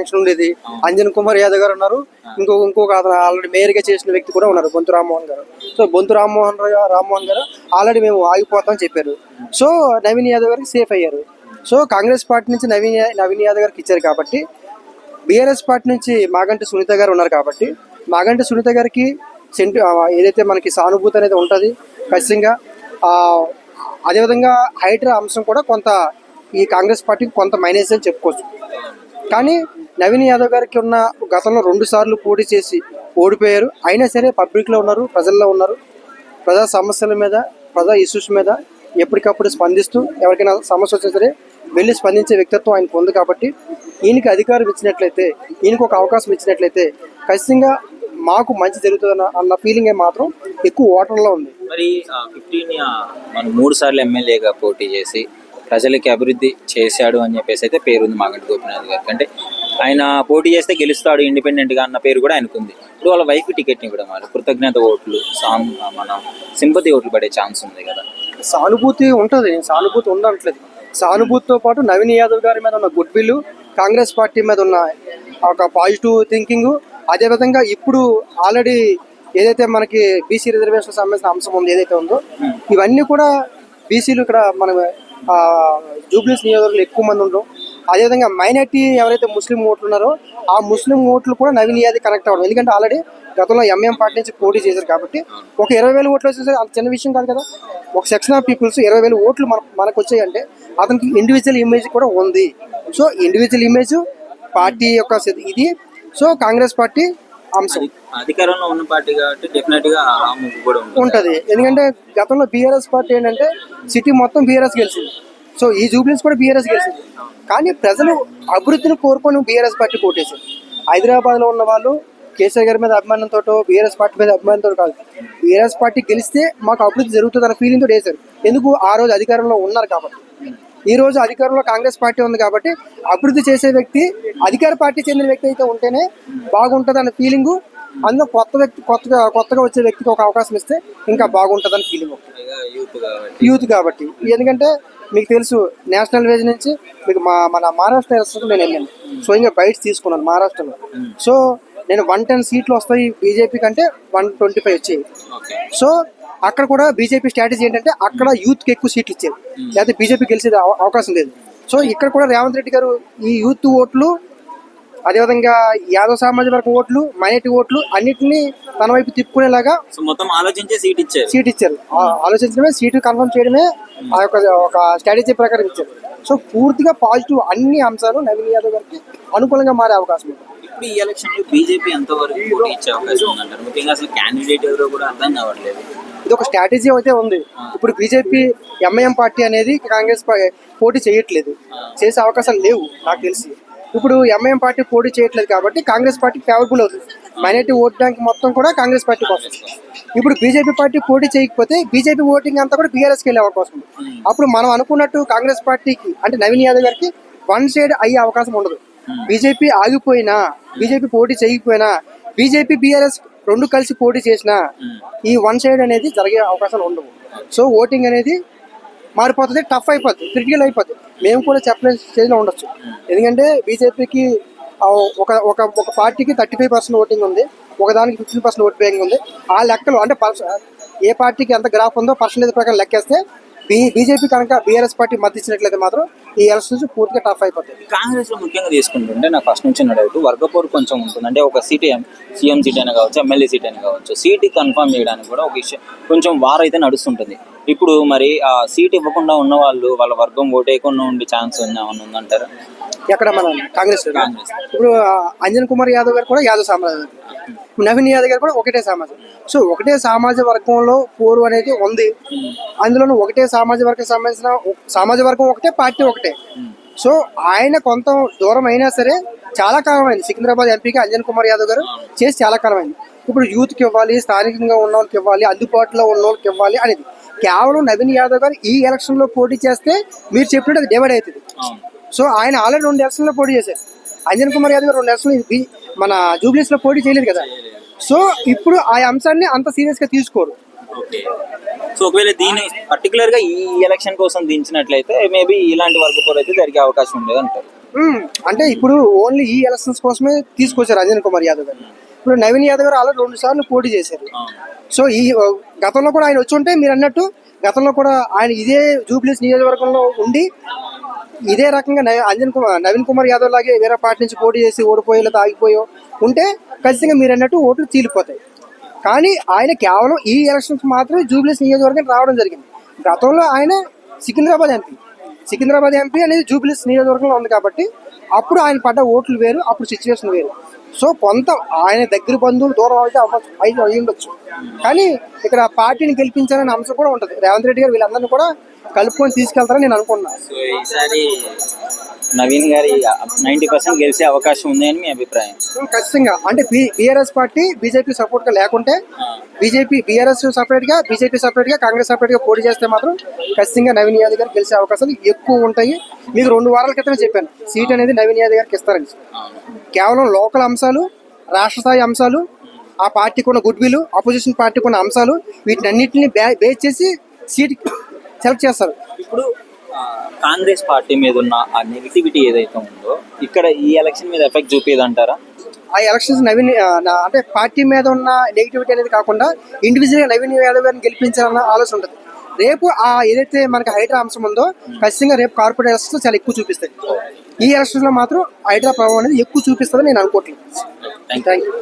Sanction ఉండేది. అంజన్ కుమార్ యాదవ్ గారు ఉన్నారు, ఇంకొక అతను ఆల్రెడీ మేయర్ గా చేసిన వ్యక్తి కూడా ఉన్నారు, బొంతు రామ్మోహన్ గారు. సో బొంతు రామ్మోహన్ గారు ఆల్రెడీ మేము ఆగిపోతామని చెప్పారు. సో నవీన్ యాదవ్ గారికి సేఫ్ అయ్యారు. సో కాంగ్రెస్ పార్టీ నుంచి నవీన్ యాదవ్ గారికి ఇచ్చారు కాబట్టి, బీఆర్ఎస్ పార్టీ నుంచి మాగంటి సునీత గారు ఉన్నారు కాబట్టి, మాగంటి సునీత గారికి ఏదైతే మనకి సానుభూతి అనేది ఉంటుంది ఖచ్చితంగా. అదేవిధంగా హైడ్రా అంశం కూడా కొంత ఈ కాంగ్రెస్ పార్టీకి కొంత మైనస్ అని చెప్పుకోవచ్చు. కానీ నవీన్ యాదవ్ గారికి ఉన్న గతంలో 2 సార్లు పోటీ చేసి ఓడిపోయారు. అయినా సరే పబ్లిక్లో ఉన్నారు, ప్రజల్లో ఉన్నారు. ప్రజా సమస్యల మీద, ప్రజా ఇష్యూస్ మీద ఎప్పటికప్పుడు స్పందిస్తూ ఎవరికైనా సమస్య వచ్చినా సరే వెళ్ళి స్పందించే వ్యక్తిత్వం ఆయనకు ఉంది కాబట్టి, ఈయనకి అధికారం ఇచ్చినట్లయితే, ఈయనకు ఒక అవకాశం ఇచ్చినట్లయితే ఖచ్చితంగా మాకు మంచి జరుగుతుంది అన్న ఫీలింగ్ మాత్రం ఎక్కువ ఓటర్లో ఉంది. మరి 15 మనం 3 సార్లు ఎమ్మెల్యేగా పోటీ చేసి ప్రజలకి అభివృద్ధి చేశాడు అని చెప్పేసి అయితే పేరుంది మాగంటి గోపీనాథ్ గారికి. అంటే ఆయన పోటీ చేస్తే గెలుస్తాడు ఇండిపెండెంట్గా అన్న పేరు కూడా ఆయనకుంది. ఇప్పుడు వాళ్ళ వైఫ్ టికెట్ని ఇవ్వడం వల్ల కృతజ్ఞత ఓట్లు, మన సింపతి ఓట్లు పడే ఛాన్స్ ఉంది కదా. సానుభూతి ఉంటుంది, సానుభూతి ఉండట్లేదు. సానుభూతితో పాటు నవీన్ యాదవ్ గారి మీద ఉన్న గుడ్ విల్, కాంగ్రెస్ పార్టీ మీద ఉన్న ఒక పాజిటివ్ థింకింగ్, అదేవిధంగా ఇప్పుడు ఆల్రెడీ ఏదైతే మనకి బీసీ రిజర్వేషన్ సంబంధించిన అంశం ఉంది ఏదైతే ఉందో, ఇవన్నీ కూడా బీసీలు ఇక్కడ మన జూబ్లీస్ నియోజకవర్గంలో ఎక్కువ మంది ఉండడం, అదేవిధంగా మైనార్టీ ఎవరైతే ముస్లిం ఓట్లు ఉన్నారో ఆ ముస్లిం ఓట్లు కూడా నవీన్ యాదవ్ కనెక్ట్ అవ్వడం. ఎందుకంటే ఆల్రెడీ గతంలో ఎంఎం పార్టీ నుంచి పోటీ చేశారు కాబట్టి ఒక 20,000 ఓట్లు వచ్చేసరికి అంత చిన్న విషయం కాదు కదా. ఒక సెక్షన్ ఆఫ్ పీపుల్స్ 20,000 ఓట్లు మనకు వచ్చాయంటే అతనికి ఇండివిజువల్ ఇమేజ్ కూడా ఉంది. సో ఇండివిజువల్ ఇమేజ్ పార్టీ యొక్క ఇది. సో కాంగ్రెస్ పార్టీ అంశం అధికారంలో ఉన్న పార్టీ కాబట్టి డెఫినెట్ గా కూడా ఉంటది. ఎందుకంటే గతంలో బీఆర్ఎస్ పార్టీ ఏంటంటే సిటీ మొత్తం బీఆర్ఎస్ గెలిచింది. సో ఈ జూబ్లీస్ కూడా బీఆర్ఎస్ గెలిచింది. కానీ ప్రజలు అభివృద్ధిని కోరుకొని బీఆర్ఎస్ పార్టీ కోటేశారు. హైదరాబాద్ లో ఉన్న వాళ్ళు కేసీఆర్ గారి మీద అభిమానంతో, బీఆర్ఎస్ పార్టీ మీద అభిమానంతో కాదు, బీఆర్ఎస్ పార్టీ గెలిస్తే మాకు అభివృద్ధి జరుగుతుంది అన్న ఫీలింగ్ తోటి వేశారు. ఎందుకు? ఆ రోజు అధికారంలో ఉన్నారు కాబట్టి. ఈ రోజు అధికారంలో కాంగ్రెస్ పార్టీ ఉంది కాబట్టి అభివృద్ధి చేసే వ్యక్తి అధికార పార్టీ చెందిన వ్యక్తి అయితే ఉంటేనే బాగుంటుంది అన్న ఫీలింగ్. అందులో కొత్తగా వచ్చే వ్యక్తికి ఒక అవకాశం ఇస్తే ఇంకా బాగుంటుంది అని ఫీలింగ్. యూత్ కాబట్టి, ఎందుకంటే మీకు తెలుసు నేషనల్ వేజ్ నుంచి మీకు మన మహారాష్ట్ర నేను వెళ్ళాను, స్వయంగా బయట తీసుకున్నాను మహారాష్ట్రలో. సో నేను 110 సీట్లు వస్తాయి బీజేపీ కంటే 125 వచ్చాయి. సో అక్కడ కూడా బీజేపీ స్ట్రాటజీ ఏంటంటే అక్కడ యూత్కి ఎక్కువ సీట్లు ఇచ్చారు, లేకపోతే బీజేపీ గెలిచేది అవకాశం లేదు. సో ఇక్కడ కూడా రేవంత్ రెడ్డి గారు ఈ యూత్ ఓట్లు, అదేవిధంగా యాదవ్ సామాజిక వర్గం ఓట్లు, మైనారిటీ ఓట్లు అన్నిటినీ తన వైపు తిప్పుకునేలాగా మొత్తం ఆలోచించే సీట్ ఇచ్చారు. ఆలోచించడమే, సీటు కన్ఫర్మ్ చేయడమే ఆ యొక్క ఒక స్ట్రాటజీ ప్రకారం ఇచ్చారు. సో పూర్తిగా పాజిటివ్ అన్ని అంశాలు నవీన్ యాదవ్ గారికి అనుకూలంగా మారే అవకాశం ఉంది. ఇప్పుడు ఈ ఎలక్షన్ లో బీజేపీ ఎంతవరకు పోటీ ఇచ్చే అవకాశం ఉందంటారు? ముఖ్యంగా అసలు క్యాండిడేట్ ఎవరో కూడా అర్థం కావట్లేదు. ఇది ఒక స్ట్రాటజీ అయితే ఉంది. ఇప్పుడు బీజేపీ ఎంఐఎం పార్టీ అనేది కాంగ్రెస్ పోటీ చేయట్లేదు, చేసే అవకాశాలు లేవు నాకు తెలిసి. ఇప్పుడు ఎంఐఎం పార్టీ పోటీ చేయట్లేదు కాబట్టి కాంగ్రెస్ పార్టీ ఫేవరబుల్ అవుతుంది. మైనారిటీ ఓట్ బ్యాంక్ మొత్తం కూడా కాంగ్రెస్ పార్టీ కోసం. ఇప్పుడు బీజేపీ పార్టీ పోటీ చేయకపోతే బీజేపీ ఓటింగ్ అంతా కూడా బీఆర్ఎస్కి వెళ్ళే అవకాశం ఉంది. అప్పుడు మనం అనుకున్నట్టు కాంగ్రెస్ పార్టీకి అంటే నవీన్ యాదవ్ గారికి వన్ సైడ్ అయ్యే అవకాశం ఉండదు. బీజేపీ ఆగిపోయినా, బీజేపీ పోటీ చేయకపోయినా, బీజేపీ బీఆర్ఎస్ 2 కలిసి పోటీ చేసినా ఈ వన్ సైడ్ అనేది జరిగే అవకాశాలు ఉండవు. సో ఓటింగ్ అనేది మారిపోతుంది, టఫ్ అయిపోతుంది, క్రిటికల్ అయిపోతుంది. మేము కూడా చెప్పలేని స్టేజ్లో ఉండొచ్చు. ఎందుకంటే బీజేపీకి ఒక పార్టీకి 35% ఓటింగ్ ఉంది, ఒకదానికి 15% ఓట్ బ్యాంక్ ఉంది. ఆ లెక్కలు అంటే ఏ పార్టీకి ఎంత గ్రాఫ్ ఉందో పర్సెంటేజ్ ప్రకారం లెక్కేస్తే బీజేపీ కనుక బీఆర్ఎస్ పార్టీ మద్దతు ఇచ్చినట్లయితే మాత్రం ఈ ఎలక్షన్స్ పూర్తిగా టఫ్ అయిపోతాయి. కాంగ్రెస్ లో ముఖ్యంగా తీసుకుంటుంటే నాకు ఫస్ట్ నుంచి డౌట్ వర్గపోరు కొంచెం ఉంటుంది. అంటే ఒక సీట్ సీఎం సీట్ అయినా కావచ్చు, ఎమ్మెల్యే సీట్ అయినా కావచ్చు, సీట్ కన్ఫర్మ్ చేయడానికి కూడా ఒక విషయం కొంచెం వార్ అయితే నడుస్తుంటుంది. ఇప్పుడు మరి ఆ సీట్ ఇవ్వకుండా ఉన్న వాళ్ళు వాళ్ళ వర్గం ఓటేయకుండా ఉండే ఛాన్స్ ఉందంటారా? ఎక్కడ మన కాంగ్రెస్ ఇప్పుడు అంజన్ కుమార్ యాదవ్ గారు కూడా యాదవ్ సామాజిక, నవీన్ యాదవ్ గారు కూడా ఒకటే సామాజిక. సో ఒకటే సామాజిక వర్గంలో పోరు అనేది ఉంది. అందులోనూ ఒకటే సామాజిక వర్గం సంబంధించిన సామాజిక వర్గం ఒకటే, పార్టీ ఒకటే. సో ఆయన కొంత దూరం అయినా సరే చాలా కాలం అయింది. సికింద్రాబాద్ ఎంపీకి అంజన్ కుమార్ యాదవ్ గారు చేసి చాలా కాలం అయింది. ఇప్పుడు యూత్కి ఇవ్వాలి, స్థానికంగా ఉన్న వాళ్ళకి ఇవ్వాలి, అందుబాటులో ఉన్న వాళ్ళకి ఇవ్వాలి అనేది కేవలం నవీన్ యాదవ్ గారు ఈ ఎలక్షన్ లో పోటీ చేస్తే మీరు చెప్పినట్టు అది డివైడ్ అవుతుంది. సో ఆయన ఆల్రెడీ 2 ఎలక్షన్లో పోటీ చేశారు. అంజన్ కుమార్ యాదవ్ గారు 2 ఎలక్షన్లు మన జూబ్లీస్ లో పోటీ చేయలేదు కదా. సో ఇప్పుడు ఆ అంశాన్ని అంత సీరియస్ గా తీసుకోరు. సో ఒకవేళ దీన్ని పర్టికులర్ గా ఈ ఎలక్షన్ కోసం దించినట్లయితే మేబీ ఇలాంటి వర్గపోరు అయితే జరిగే అవకాశం ఉండేది అంటారు. అంటే ఇప్పుడు ఓన్లీ ఈ ఎలక్షన్స్ కోసమే తీసుకొచ్చారు అంజన్ కుమార్ యాదవ్ గారు. ఇప్పుడు నవీన్ యాదవ్ గారు ఆల్రెడీ 2 సార్లు పోటీ చేశారు. సో ఈ గతంలో కూడా ఆయన వచ్చి ఉంటే మీరు అన్నట్టు గతంలో కూడా ఆయన ఇదే జూబ్లీస్ నియోజకవర్గంలో ఉండి ఇదే రకంగా నవీన్ కుమార్ యాదవ్ లాగే వేరే పార్టీ నుంచి పోటీ చేసి ఓడిపోయో లేదా ఆగిపోయో ఉంటే ఖచ్చితంగా మీరు అన్నట్టు ఓట్లు చీలిపోతాయి. కానీ ఆయన కేవలం ఈ ఎలక్షన్స్ మాత్రమే జూబ్లీస్ నియోజకవర్గం రావడం జరిగింది. గతంలో ఆయన సికింద్రాబాద్ ఎంపీ అనేది జూబ్లీస్ నియోజకవర్గంలో ఉంది కాబట్టి అప్పుడు ఆయన పడ్డ ఓట్లు వేరు, అప్పుడు సిచ్యువేషన్ వేరు. సో కొంత ఆయన దగ్గర బంధువులు దూరం అయితే అయి ఉండొచ్చు, కానీ ఇక్కడ పార్టీని గెలిపించాలనే అంశం కూడా ఉంటుంది. రేవంత్ రెడ్డి గారు వీళ్ళందరినీ కూడా కలుపుకొని తీసుకెళ్తారని నేను అనుకున్నాను. సో ఈసారి నవీన్ గారి 90% గెలిచే అవకాశం ఉంది అని మీ అభిప్రాయం? ఖచ్చితంగా. అంటే బీఆర్ఎస్ పార్టీ బీజేపీ సపోర్ట్ గా లేకుంటే బీఆర్ఎస్ సపరేట్ గా, బీజేపీ సపరేట్ గా, కాంగ్రెస్ సపరేట్ గా పోటీ చేస్తే మాత్రం ఖచ్చితంగా నవీన్ యాదవ్ గారు గెలిచే అవకాశాలు ఎక్కువ ఉంటాయి. మీకు 2 వారాల క్రితమే చెప్పాను సీట్ అనేది నవీన్ యాదవ్ గారికి ఇస్తారని. కేవలం లోకల్ అంశాలు, రాష్ట్ర స్థాయి అంశాలు, ఆ పార్టీకి ఉన్న గుడ్ విల్, అపోజిషన్ పార్టీకి ఉన్న అంశాలు, వీటిని అన్నింటినీ బేస్ చేసి సీట్ సెలెక్ట్ చేస్తారు. ఇప్పుడు కాంగ్రెస్ పార్టీ మీద ఉన్న ఆ నెగిటివిటీ ఏదైతే ఉందో ఇక్కడ ఈ ఎలక్షన్ మీద ఎఫెక్ట్ చూపేదంటారా? ఆ ఎలక్షన్స్ అంటే పార్టీ మీద ఉన్న నెగిటివిటీ అనేది కాకుండా ఇండివిజువల్గా నవీన్ యాదవ్ గారిని గెలిపించాలన్న ఆలోచన ఉంటుంది. రేపు ఏదైతే మనకి హైడ్రా అంశం ఉందో ఖచ్చితంగా రేపు కార్పొరేట్ ఎలక్షన్స్ చాలా ఎక్కువ చూపిస్తాయి. ఈ ఎలక్షన్స్ లో మాత్రం హైడ్రా ప్రభావం అనేది ఎక్కువ చూపిస్తుందని నేను అనుకోవట్లేదు. Thank you.